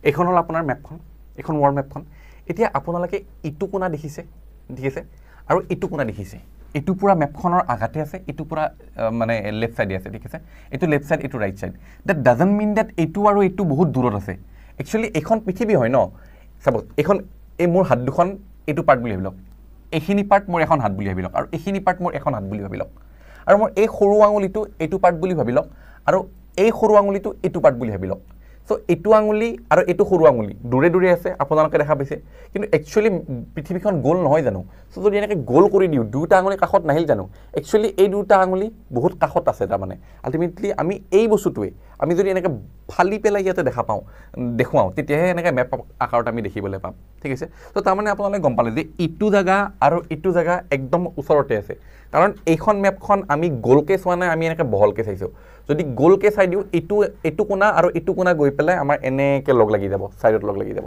এইখন হ'ল আপোনাৰ মেপখন, এইখন ৱৰ্ল্ড মেপখন। এতিয়া আপোনালোকে ইটো কোণা দেখিছে, ঠিক আছে, আৰু ইটো কোণা দেখিছে। এইটো পূৰা মেপখনৰ আঘাতে আছে, এইটো পূৰা মানে লেফ্ট ছাইডে আছে, ঠিক আছে। এইটো লেফ্ট ছাইড, এইটো right side. That doesn't mean that এইটো আৰু এইটো বহুত দূৰত আছে। একচুৱেলি এইখন পৃথিৱী হয় ন। চাপ'জ এইখন, এই মোৰ হাত দুখন এইটো পাৰ্ট বুলি ভাবি লওক, এইখিনি পাৰ্ট মোৰ এখন হাত বুলি ভাবি লওক, আৰু এইখিনি পাৰ্ট মোৰ এখন হাত বুলি ভাবি লওক, আৰু মোৰ এই সৰু আঙুলিটো এইটো পাৰ্ট বুলি ভাবি লওক, আৰু এই সৰু আঙুলিটো এইটো পাৰ্ট বুলি ভাবি লওক। চ' এইটো আঙুলি আৰু এইটো সৰু আঙুলি দূৰে দূৰে আছে, আপোনালোকে দেখা পাইছে, কিন্তু একচুৱেলি পৃথিৱীখন গোল নহয় জানো। চ' যদি এনেকৈ গোল কৰি দিওঁ, দুটা আঙুলি কাষত নাহিল জানো, একচুৱেলি এই দুটা আঙুলি বহুত কাষত আছে। তাৰমানে আল্টিমেটলি আমি এই বস্তুটোৱে আমি যদি এনেকৈ ফালি পেলাই ইয়াতে দেখুৱাওঁ, তেতিয়াহে এনেকৈ মেপ আকাৰত আমি দেখিবলৈ পাম, ঠিক আছে। ত' তাৰমানে আপোনালোকে গম পালে যে ইটো জেগা আৰু ইটো জেগা একদম ওচৰতে আছে, কাৰণ এইখন মেপখন আমি গোলকৈ চোৱা নাই, আমি এনেকৈ বহলকৈ চাইছোঁ। যদি গোলকৈ চাই দিওঁ, এইটো কোণা আৰু এইটো কোণা গৈ পেলাই আমাৰ এনেকৈ লগ লাগি যাব, ছাইডত লগ লাগি যাব।